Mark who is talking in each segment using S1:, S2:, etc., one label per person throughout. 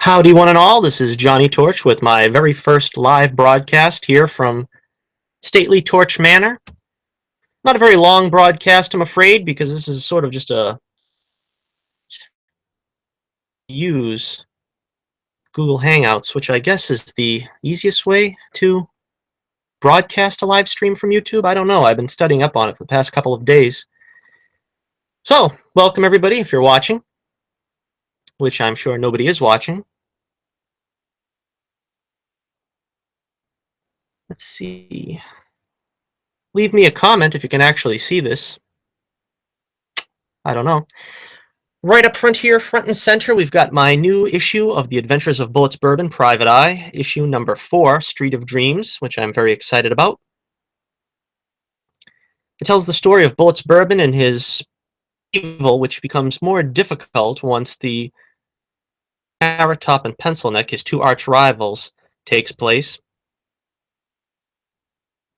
S1: Howdy, one and all. This is Johnnie Torch with my very first live broadcast here from stately Torch Manor. Not a very long broadcast, I'm afraid, because this is sort of just a use Google Hangouts, which I guess is the easiest way to broadcast a live stream from YouTube. I don't know. I've been studying up on it for the past couple of days. So, welcome everybody if you're watching, which I'm sure nobody is watching. Let's see. Leave me a comment if you can actually see this. I don't know. Right up front here, front and center, we've got my new issue of The Adventures of Bullets Bourbon, Private Eye, issue number 4, Street of Dreams, which I'm very excited about. It tells the story of Bullets Bourbon and his evil, which becomes more difficult once the Carrot Top and Pencil Neck, his two arch rivals, takes place.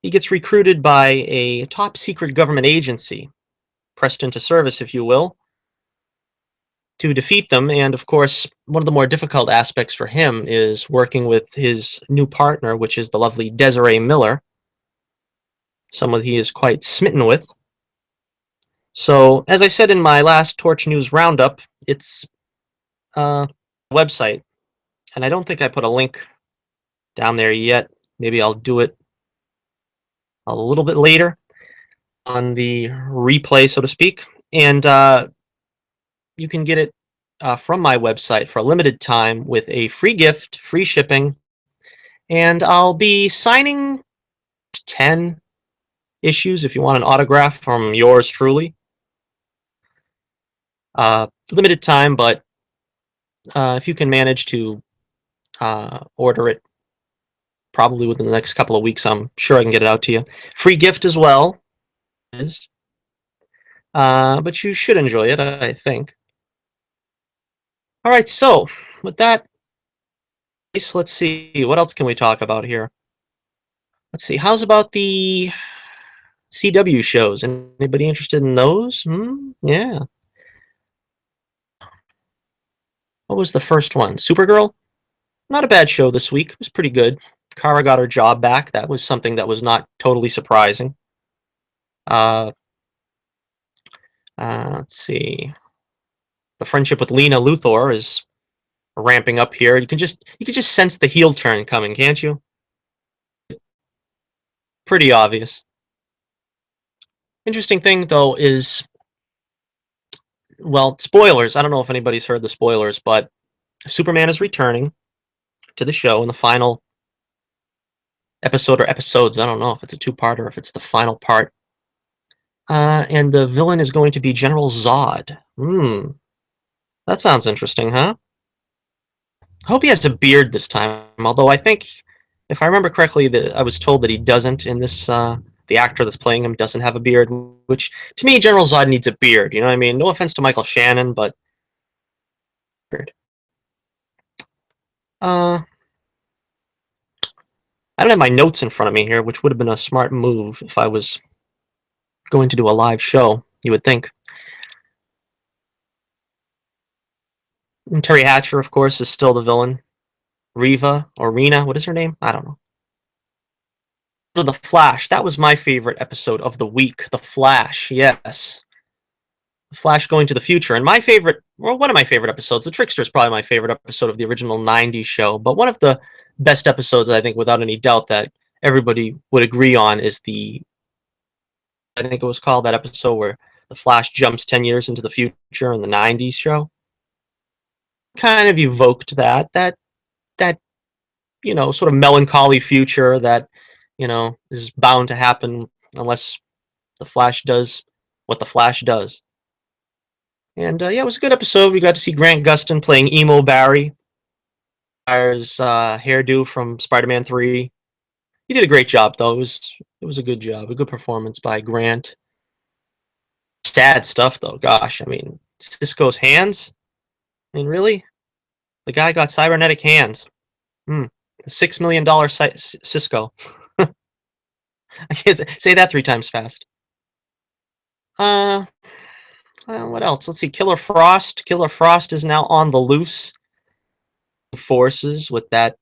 S1: He gets recruited by a top secret government agency, pressed into service, if you will, to defeat them. And of course, one of the more difficult aspects for him is working with his new partner, which is the lovely Desiree Miller, someone he is quite smitten with. So, as I said in my last Torch News Roundup, it's a website, and I don't think I put a link down there yet. Maybe I'll do it a little bit later on the replay, so to speak. And you can get it from my website for a limited time with a free gift, free shipping, and I'll be signing 10 issues if you want an autograph from yours truly. Limited time, but if you can manage to order it probably within the next couple of weeks, I'm sure I can get it out to you. Free gift as well. But you should enjoy it, I think. All right, so with that, let's see, what else can we talk about here? Let's see, how's about the CW shows? Anybody interested in those? Yeah. What was the first one? Supergirl? Not a bad show this week. It was pretty good. Kara got her job back. That was something that was not totally surprising. Uh, let's see. The friendship with Lena Luthor is ramping up here. You can just sense the heel turn coming, can't you? Pretty obvious. Interesting thing though is, well, spoilers. I don't know if anybody's heard the spoilers, but Superman is returning to the show in the final episode or episodes. I don't know if it's a two-part or if it's the final part. And the villain is going to be General Zod. That sounds interesting, huh? I hope he has a beard this time, although I think, if I remember correctly, that I was told that he doesn't in this, the actor that's playing him doesn't have a beard, which, to me, General Zod needs a beard, you know what I mean? No offense to Michael Shannon, but... beard. I don't have my notes in front of me here, which would have been a smart move if I was going to do a live show, you would think. And Terry Hatcher, of course, is still the villain. Riva, or Rena, what is her name? I don't know. So The Flash, that was my favorite episode of the week. The Flash, yes. The Flash going to the future. And my favorite, well, one of my favorite episodes, The Trickster is probably my favorite episode of the original 90s show, but one of the best episodes, I think, without any doubt, that everybody would agree on is the, I think it was called, that episode where the Flash jumps 10 years into the future in the 90s show. Kind of evoked that, you know, sort of melancholy future that, you know, is bound to happen unless the Flash does what the Flash does. And yeah, it was a good episode. We got to see Grant Gustin playing Emo Barry, his hairdo from Spider-Man 3. He did a great job, though. It was a good job, a good performance by Grant. Sad stuff, though. Gosh, I mean, Cisco's hands. I mean, really, the guy got cybernetic hands. $6 million Cisco. I can't say that 3 times fast. What else? Let's see. Killer Frost. Killer Frost is now on the loose. forces with that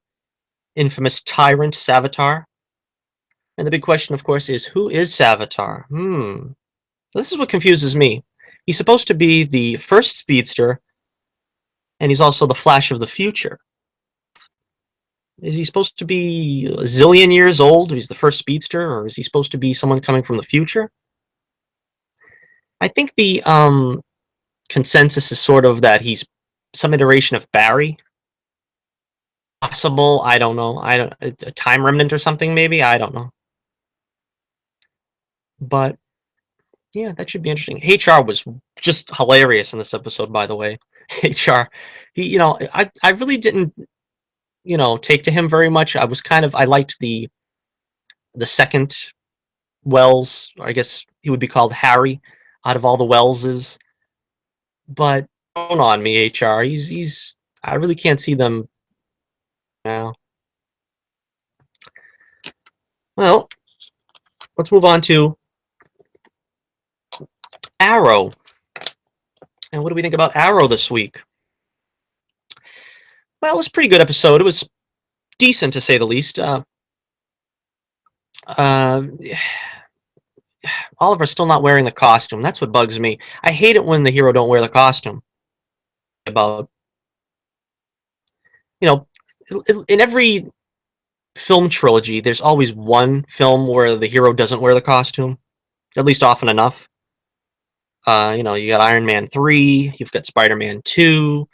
S1: infamous tyrant Savitar. And the big question, of course, is who is Savitar? This is what confuses me. He's supposed to be the first speedster, and he's also the Flash of the future. Is he supposed to be a zillion years old? He's the first speedster, or is he supposed to be someone coming from the future? I think the consensus is sort of that he's some iteration of Barry. Possible, I don't know. I don't a time remnant or something, maybe. I don't know. But yeah, that should be interesting. HR was just hilarious in this episode, by the way. HR, I really didn't, take to him very much. I liked the second Wells. I guess he would be called Harry out of all the Welleses. But don't on me, HR. He's. I really can't see them now. Well, let's move on to Arrow. And what do we think about Arrow this week? Well, it was a pretty good episode. It was decent to say the least. Uh, Oliver's still not wearing the costume. That's what bugs me. I hate it when the hero don't wear the costume. About you know, in every film trilogy, there's always one film where the hero doesn't wear the costume, at least often enough. You got Iron Man 3, you've got Spider-Man 2,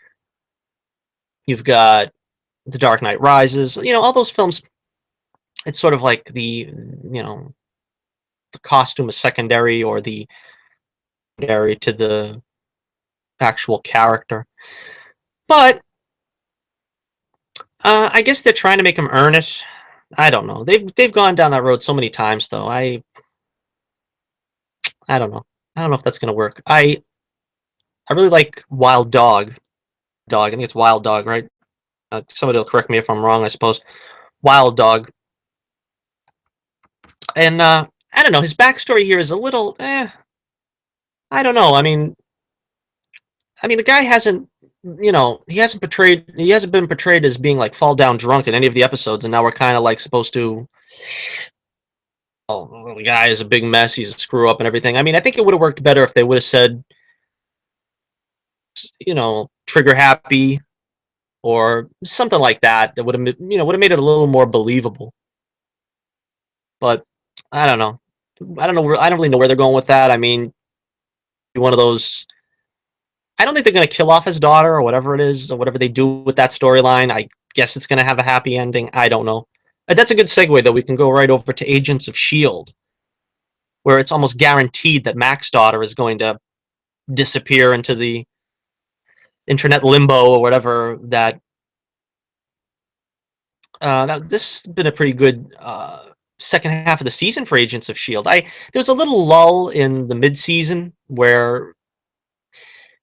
S1: you've got The Dark Knight Rises. All those films. It's sort of like the costume is secondary or the secondary to the actual character. But I guess they're trying to make him earn it. I don't know. They've gone down that road so many times, though. I don't know. I don't know if that's gonna work. I really like Wild Dog. Dog. I think it's Wild Dog, right? Somebody will correct me if I'm wrong. I suppose Wild Dog. And I don't know. His backstory here is a little. I don't know. The guy hasn't. He hasn't been portrayed as being like fall down drunk in any of the episodes, and now we're kind of like supposed to. Oh, the guy is a big mess. He's a screw up and everything. I think it would have worked better if they would have said, trigger happy or something like that. That would have made it a little more believable. But I don't know. I don't know. I don't really know where they're going with that. One of those. I don't think they're going to kill off his daughter or whatever it is, or whatever they do with that storyline. I guess it's going to have a happy ending. I don't know. That's a good segue, though. We can go right over to Agents of S.H.I.E.L.D., where it's almost guaranteed that Mac's daughter is going to disappear into the internet limbo or whatever. This has been a pretty good second half of the season for Agents of S.H.I.E.L.D. There was a little lull in the mid-season where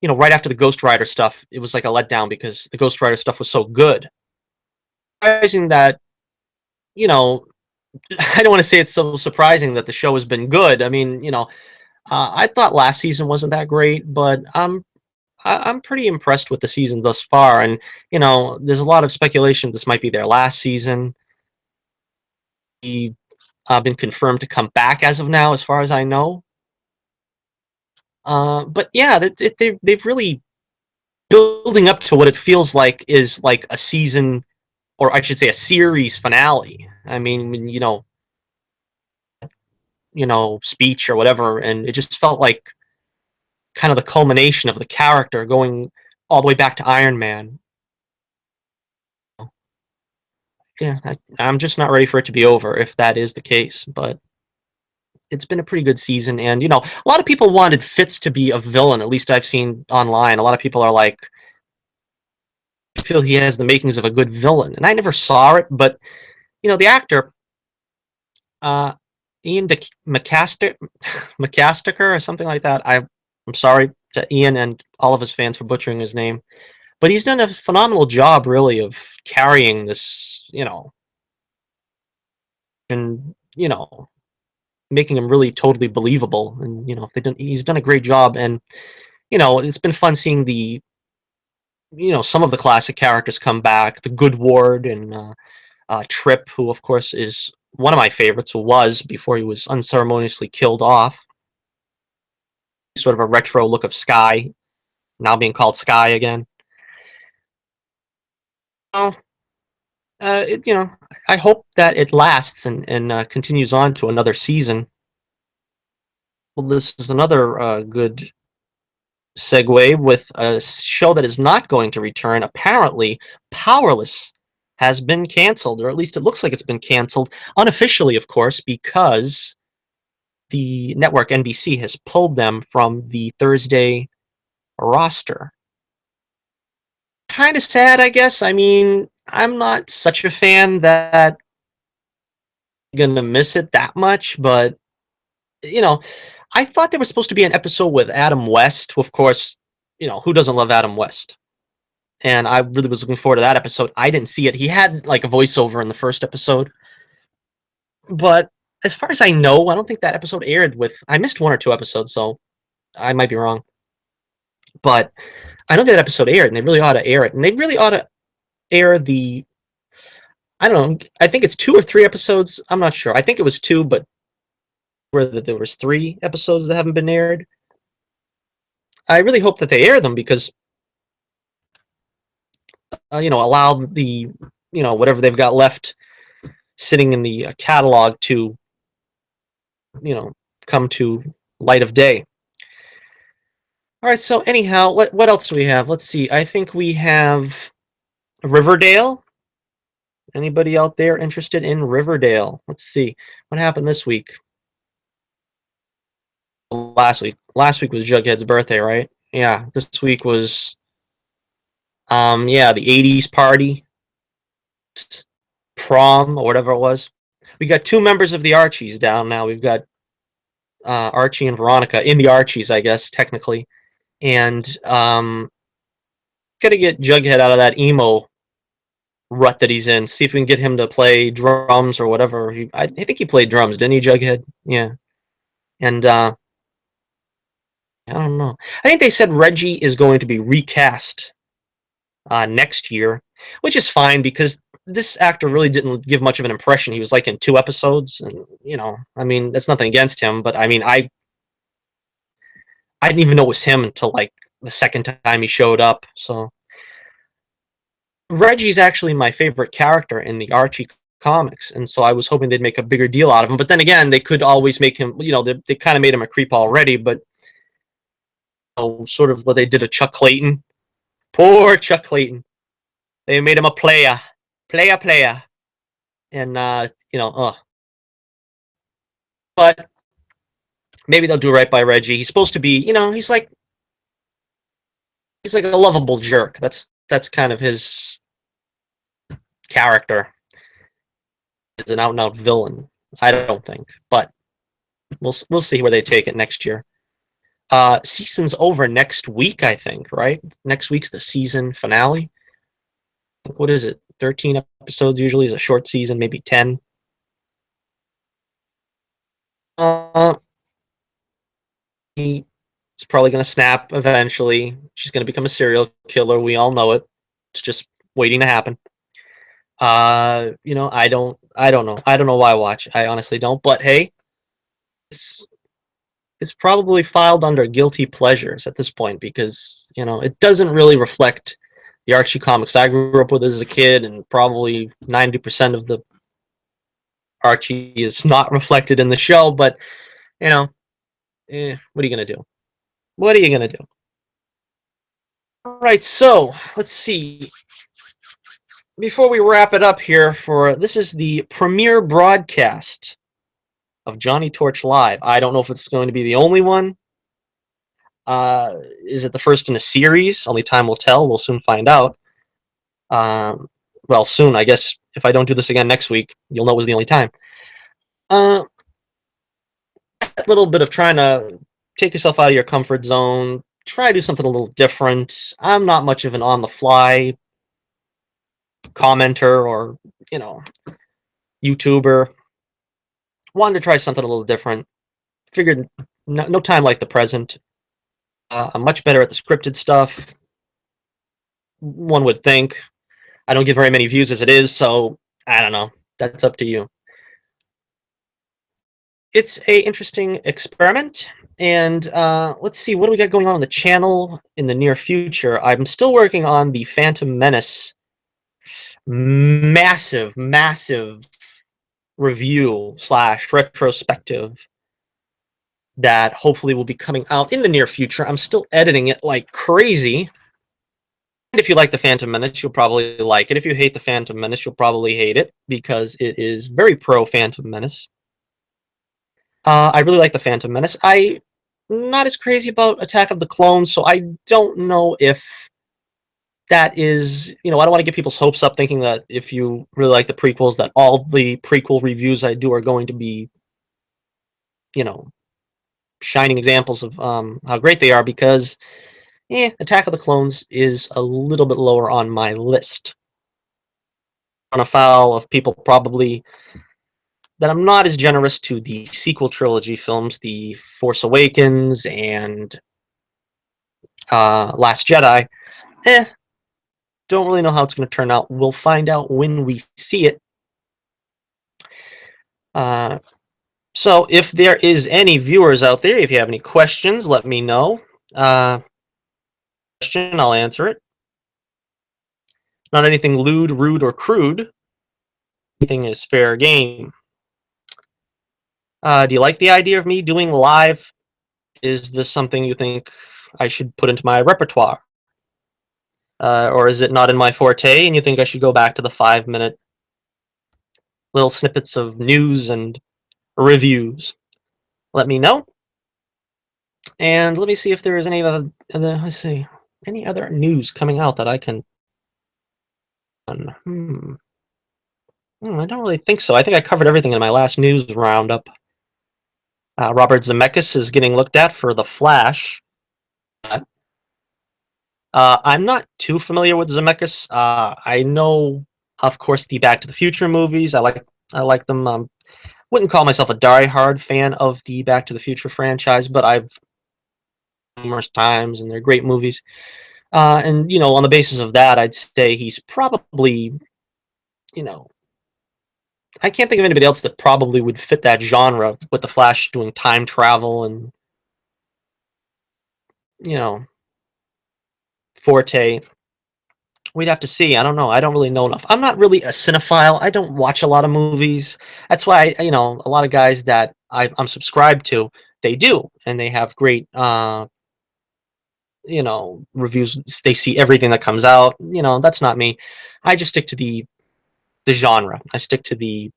S1: right after the Ghost Rider stuff, it was like a letdown because the Ghost Rider stuff was so good. Surprising that, I don't want to say it's so surprising that the show has been good. I thought last season wasn't that great, but I'm pretty impressed with the season thus far. And there's a lot of speculation this might be their last season. He been confirmed to come back as of now, as far as I know. But yeah, they've really building up to what it feels like is like a season, or I should say, a series finale. Speech or whatever, and it just felt like kind of the culmination of the character going all the way back to Iron Man. Yeah, I'm just not ready for it to be over if that is the case, but it's been a pretty good season. And a lot of people wanted Fitz to be a villain. At least I've seen online. A lot of people are like, I feel he has the makings of a good villain, and I never saw it. But the actor, uh, Ian McCasticker or something like that. I'm sorry to Ian and all of his fans for butchering his name, but he's done a phenomenal job, really, of carrying this, and making him really totally believable. And he's done a great job. And it's been fun seeing the some of the classic characters come back. The Good Ward and Trip, who of course is one of my favorites, who was before he was unceremoniously killed off. Sort of a retro look of Sky, now being called Sky again. Well, I hope that it lasts and continues on to another season. Well, this is another good segue with a show that is not going to return. Apparently, Powerless has been canceled, or at least it looks like it's been canceled unofficially, of course, because the network NBC has pulled them from the Thursday roster. Kind of sad, I guess. I mean, I'm not such a fan that I'm gonna miss it that much, but you know, I thought there was supposed to be an episode with Adam West, who, of course, who doesn't love Adam West? And I really was looking forward to that episode. I didn't see it. He had like a voiceover in the first episode, but as far as I know, I don't think that episode aired. With I missed one or two episodes, so I might be wrong. But I know that episode aired, and they really ought to air it, and they really ought to air the. I don't know. I think it's 2 or 3 episodes. I'm not sure. I think it was 2, but where there was 3 episodes that haven't been aired. I really hope that they air them because allow the whatever they've got left sitting in the catalog to come to light of day. All right, so anyhow, what else do we have? Let's see. I think we have Riverdale. Anybody out there interested in Riverdale? Let's see. What happened this week? Last week was Jughead's birthday, right? Yeah, this week was the 80s party, prom, or whatever it was. We got 2 members of the Archies down now. We've got Archie and Veronica in the Archies, I guess, technically. And gotta get Jughead out of that emo rut that he's in. See if we can get him to play drums or whatever. I think he played drums, didn't he, Jughead? Yeah. And I don't know. I think they said Reggie is going to be recast next year, which is fine because this actor really didn't give much of an impression. He was like in 2 episodes, and I mean, that's nothing against him, but I mean, I didn't even know it was him until like the second time he showed up. So Reggie's actually my favorite character in the Archie comics, and so I was hoping they'd make a bigger deal out of him. But then again, they could always make him. They kind of made him a creep already, but sort of what they did to Chuck Clayton. Poor Chuck Clayton. They made him a player, and But maybe they'll do right by Reggie. He's supposed to be, he's like a lovable jerk. That's kind of his character. He's an out and out villain. I don't think, but we'll see where they take it next year. Season's over next week, I think. Right? Next week's the season finale. What is it? 13 episodes usually is a short season, maybe 10. He's probably going to snap eventually. She's going to become a serial killer. We all know it. It's just waiting to happen. I don't know. I don't know why I watch. I honestly don't. But hey, it's probably filed under guilty pleasures at this point because it doesn't really reflect the Archie comics I grew up with as a kid, and probably 90% of the Archie is not reflected in the show. But what are you gonna do? What are you gonna do? All right, so let's see. Before we wrap it up here, this is the premiere broadcast of Johnnie Torch Live. I don't know if it's going to be the only one. Is it the first in a series? Only time will tell. We'll soon find out. Well, soon, I guess. If I don't do this again next week, you'll know it was the only time. A little bit of trying to take yourself out of your comfort zone. Try to do something a little different. I'm not much of an on-the-fly commenter or, YouTuber. Wanted to try something a little different. Figured no time like the present. I'm much better at the scripted stuff. one would think. I don't get very many views as it is, so I don't know. That's up to you. It's a interesting experiment, and let's see, what do we got going on the channel in the near future? I'm still working on the Phantom Menace massive review slash retrospective that hopefully will be coming out in the near future. I'm still editing it like crazy. And if you like the Phantom Menace, you'll probably like it. If you hate the Phantom Menace, you'll probably hate it because it is very pro Phantom Menace. I really like the Phantom Menace. I'm not as crazy about Attack of the Clones, so I don't know if that is, I don't want to get people's hopes up thinking that if you really like the prequels, that all the prequel reviews I do are going to be, you know, shining examples of how great they are, because Attack of the Clones is a little bit lower on my list. On afoul of people probably that I'm not as generous to the sequel trilogy films, The Force Awakens and Last Jedi. Don't really know how it's going to turn out. We'll find out when we see it. So if there is any viewers out there, if you have any questions, let me know. Question, I'll answer it. Not anything lewd, rude, or crude. Everything is fair game. Do you like the idea of me doing live? Is this something you think I should put into my repertoire? Or is it not in my forte and you think I should go back to the 5-minute little snippets of news and reviews? Let me know. And let me see if there is any other let's see, any other news coming out that I can. I don't really think so. I think I covered everything in my last news roundup. Robert Zemeckis is getting looked at for The Flash. I'm not too familiar with Zemeckis. I know, of course, the Back to the Future movies. I like them. Wouldn't call myself a die-hard fan of the Back to the Future franchise, but I've numerous times, and they're great movies. And on the basis of that, I'd say he's probably, I can't think of anybody else that probably would fit that genre with the Flash doing time travel and forte. We'd have to see. I don't know. I don't really know enough. I'm not really a cinephile. I don't watch a lot of movies. That's why, a lot of guys that I'm subscribed to, they do, and they have great, reviews. They see everything that comes out. That's not me. I just stick to the genre. I stick to the,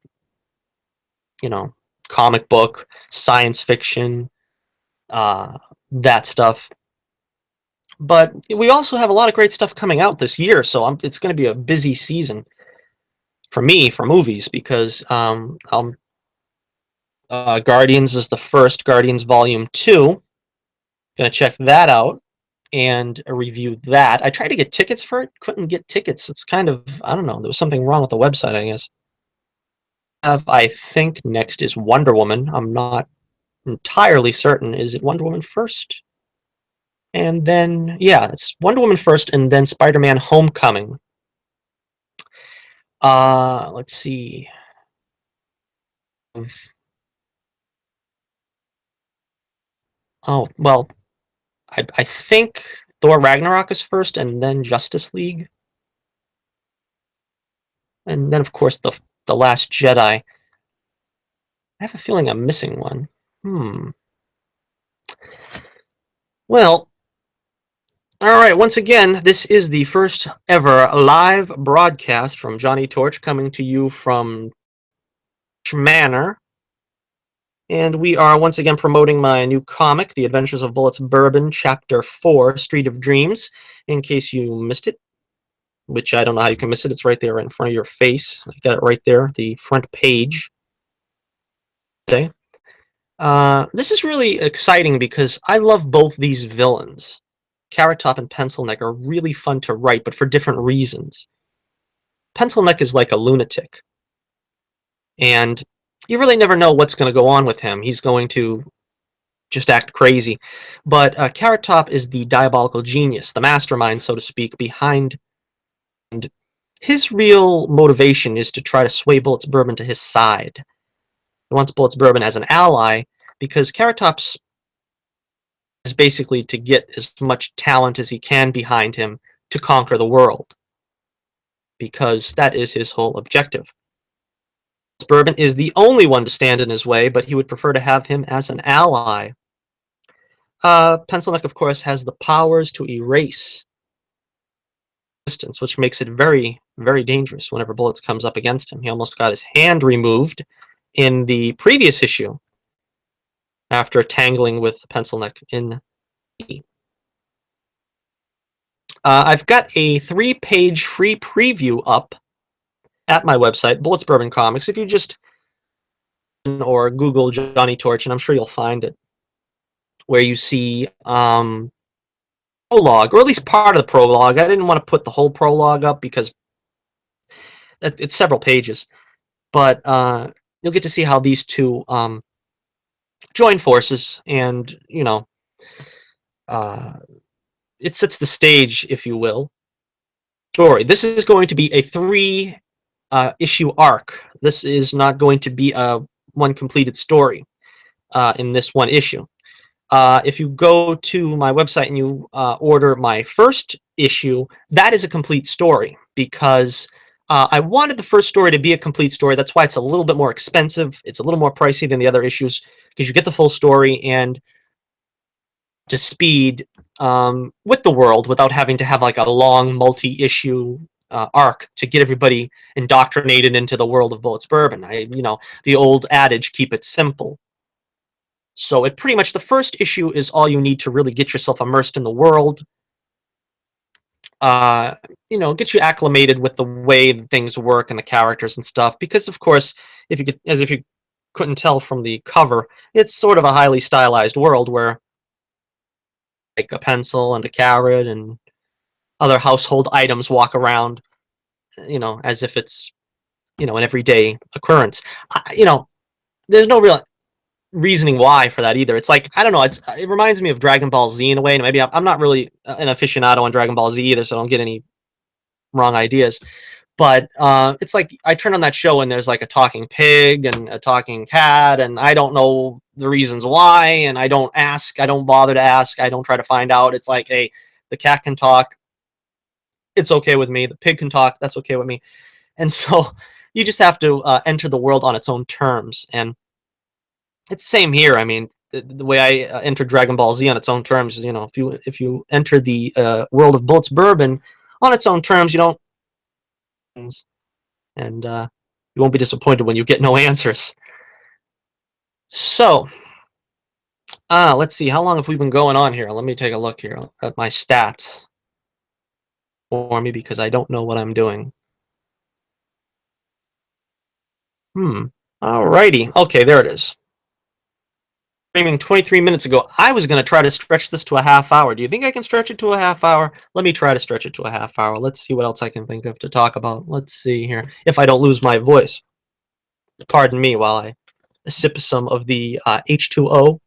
S1: comic book, science fiction, that stuff. But we also have a lot of great stuff coming out this year, so it's going to be a busy season for me for movies because Guardians is the first, Guardians Volume 2. Gonna check that out and review that. I tried to get tickets for it, couldn't get tickets. It's kind of, I don't know, there was something wrong with the website, I guess. I think next is Wonder Woman. I'm not entirely certain. Is it Wonder Woman first? And then, yeah, it's Wonder Woman first, and then Spider-Man Homecoming. Let's see. Oh, well, I think Thor Ragnarok is first, and then Justice League. And then, of course, the Last Jedi. I have a feeling I'm missing one. Well, all right, once again, this is the first ever live broadcast from Johnnie Torch, coming to you from Manor. And we are once again promoting my new comic, The Adventures of Bullets Bourbon, Chapter 4, Street of Dreams, in case you missed it, which I don't know how you can miss it. It's right there in front of your face. I got it right there, the front page. Okay. This is really exciting because I love both these villains. Carrot Top and Pencil Neck are really fun to write, but for different reasons. Pencil Neck is like a lunatic, and you really never know what's going to go on with him. He's going to just act crazy. But Carrot Top is the diabolical genius, the mastermind, so to speak, behind And his real motivation is to try to sway Bullets Bourbon to his side. He wants Bullets Bourbon as an ally because Carrot Top's is basically to get as much talent as he can behind him to conquer the world, because that is his whole objective. Bourbon is the only one to stand in his way, but he would prefer to have him as an ally. Pencil Neck, of course, has the powers to erase distance, which makes it very, very dangerous whenever Bullets comes up against him. He almost got his hand removed in the previous issue after tangling with Pencil Neck in I've got a 3-page free preview up at my website, Bullets Bourbon Comics. If you just or Google Johnnie Torch, and I'm sure you'll find it, where you see prologue, or at least part of the prologue. I didn't want to put the whole prologue up because it's several pages, but you'll get to see how these two join forces, and it sets the stage, if you will. Story. This is going to be a 3-issue arc. This is not going to be a one completed story in this one issue. If you go to my website and you order my first issue, that is a complete story, because I wanted the first story to be a complete story. That's why it's a little bit more expensive. It's a little more pricey than the other issues, because you get the full story and to speed with the world without having to have like a long multi-issue arc to get everybody indoctrinated into the world of Bullets Bourbon. The old adage, keep it simple. So it pretty much, the first issue is all you need to really get yourself immersed in the world. Get you acclimated with the way things work and the characters and stuff. Because of course, as if you couldn't tell from the cover, it's sort of a highly stylized world where like a pencil and a carrot and other household items walk around, as if it's an everyday occurrence. There's no real reasoning why for that either. It's like, I don't know, it reminds me of Dragon Ball Z in a way, and maybe I'm not really an aficionado on Dragon Ball Z either, so I don't get any wrong ideas. But it's like I turn on that show and there's like a talking pig and a talking cat, and I don't know the reasons why, and I don't bother to ask, I don't try to find out. It's like, hey, the cat can talk, it's okay with me. The pig can talk, that's okay with me. And so you just have to enter the world on its own terms, and it's the same here. I mean, the way I entered Dragon Ball Z on its own terms is, if you enter the world of Bullets Bourbon on its own terms, you don't, and you won't be disappointed when you get no answers. So, let's see, how long have we been going on here? Let me take a look here at my stats for me, because I don't know what I'm doing. Alrighty. Okay, there it is. Streaming 23 minutes ago. I was going to try to stretch this to a half hour. Do you think I can stretch it to a half hour? Let me try to stretch it to a half hour. Let's see what else I can think of to talk about. Let's see here. If I don't lose my voice. Pardon me while I sip some of the H2O.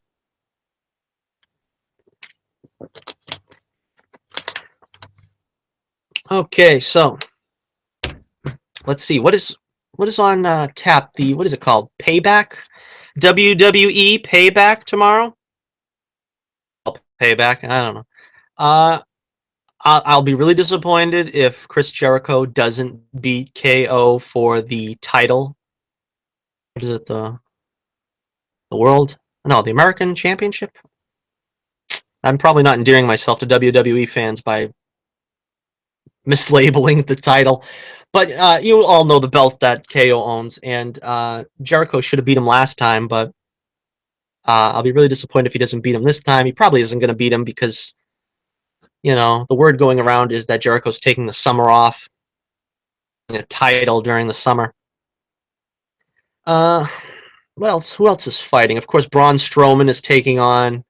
S1: Okay, so let's see. What is on tap? What is it called? Payback? WWE Payback tomorrow? Payback? I don't know. I'll be really disappointed if Chris Jericho doesn't beat KO for the title. What is it? The world? No, the American Championship? I'm probably not endearing myself to WWE fans by mislabeling the title. But you all know the belt that KO owns, and Jericho should have beat him last time, but I'll be really disappointed if he doesn't beat him this time. He probably isn't going to beat him because, the word going around is that Jericho's taking the summer off, a title during the summer. What else? Who else is fighting? Of course, Braun Strowman is taking on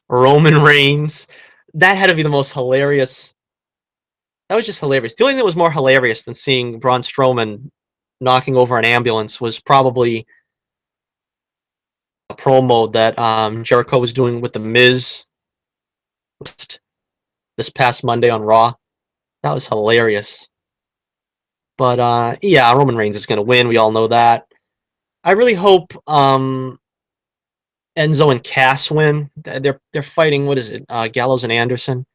S1: Roman Reigns. That had to be the most hilarious. That was just hilarious. The only thing that was more hilarious than seeing Braun Strowman knocking over an ambulance was probably a promo that Jericho was doing with The Miz this past Monday on Raw. That was hilarious. But yeah, Roman Reigns is going to win. We all know that. I really hope Enzo and Cass win. They're fighting. What is it? Gallows and Anderson.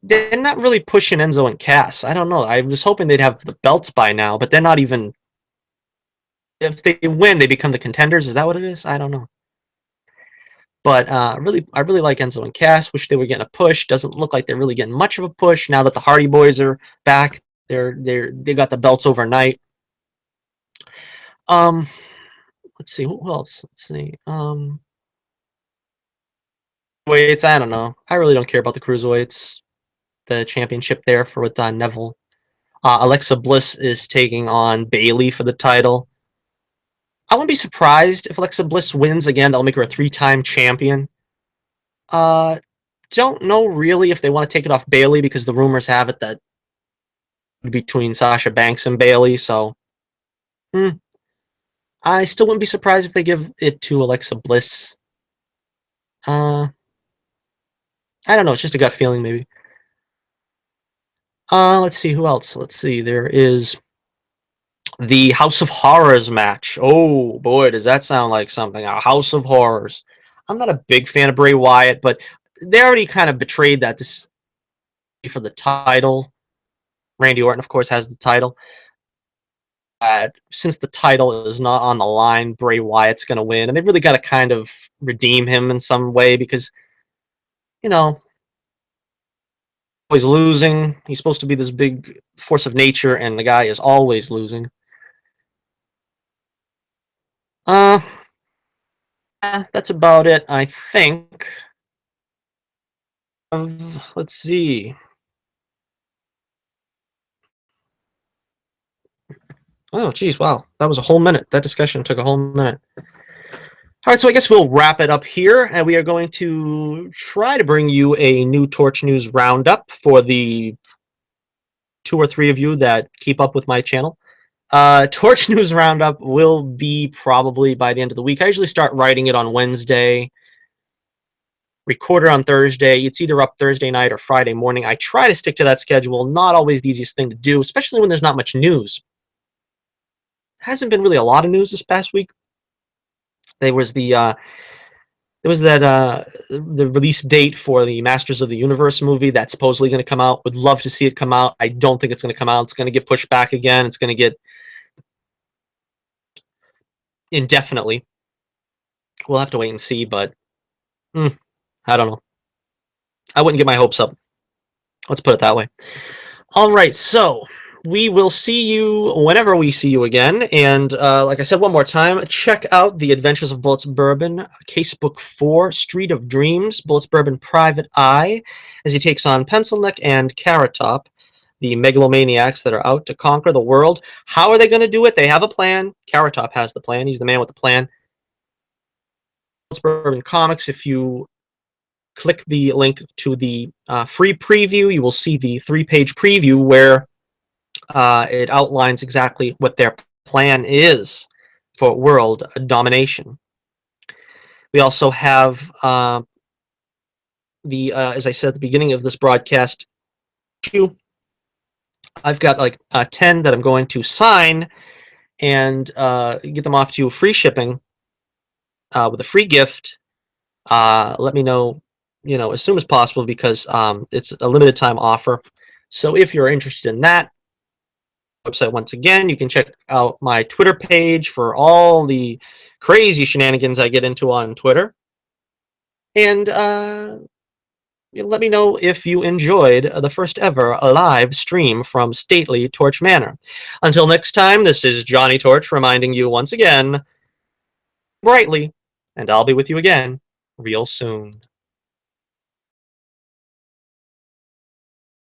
S1: They're not really pushing Enzo and Cass. I don't know. I was hoping they'd have the belts by now, but they're not even. If they win, they become the contenders. Is that what it is? I don't know. But I really like Enzo and Cass. Wish they were getting a push. Doesn't look like they're really getting much of a push now that the Hardy Boys are back. They got the belts overnight. Um, let's see who else. Let's see. Weights. I don't know. I really don't care about the cruiserweights. The championship there for with Neville. Alexa Bliss is taking on Bayley for the title. I wouldn't be surprised if Alexa Bliss wins again. That'll make her a 3-time champion. Don't know really if they want to take it off Bayley because the rumors have it that between Sasha Banks and Bayley. So I still wouldn't be surprised if they give it to Alexa Bliss. I don't know. It's just a gut feeling, maybe. Let's see who else. Let's see. There is the House of Horrors match. Oh boy, does that sound like something? A House of Horrors. I'm not a big fan of Bray Wyatt, but they already kind of betrayed that this for the title. Randy Orton, of course, has the title. Since the title is not on the line, Bray Wyatt's going to win, and they've really got to kind of redeem him in some way because, you know, always losing. He's supposed to be this big force of nature, and the guy is always losing. That's about it, I think. Let's see. Oh, geez, wow. That was a whole minute. That discussion took a whole minute. All right, so I guess we'll wrap it up here, and we are going to try to bring you a new Torch News roundup for the 2 or 3 of you that keep up with my channel. Torch News roundup will be probably by the end of the week. I usually start writing it on Wednesday, record it on Thursday. It's either up Thursday night or Friday morning. I try to stick to that schedule. Not always the easiest thing to do, especially when there's not much news. Hasn't been really a lot of news this past week. There was the release date for the Masters of the Universe movie that's supposedly going to come out. Would love to see it come out. I don't think it's going to come out. It's going to get pushed back again. It's going to get indefinitely. We'll have to wait and see, but I don't know. I wouldn't get my hopes up. Let's put it that way. All right, so we will see you whenever we see you again. And like I said, one more time, check out The Adventures of Bullets Bourbon, Casebook 4, Street of Dreams, Bullets Bourbon Private Eye, as he takes on Pencil Neck and Carrot Top, the megalomaniacs that are out to conquer the world. How are they going to do it? They have a plan. Carrot Top has the plan. He's the man with the plan. Bullets Bourbon Comics, if you click the link to the free preview, you will see the 3-page preview where it outlines exactly what their plan is for world domination. We also have as I said at the beginning of this broadcast, I've got like 10 that I'm going to sign and get them off to you free shipping with a free gift. Let me know, as soon as possible because it's a limited time offer. So if you're interested in that, website once again, you can check out my Twitter page for all the crazy shenanigans I get into on Twitter. And let me know if you enjoyed the first ever live stream from stately Torch Manor. Until next time, this is Johnnie Torch reminding you once again, brightly, and I'll be with you again real soon.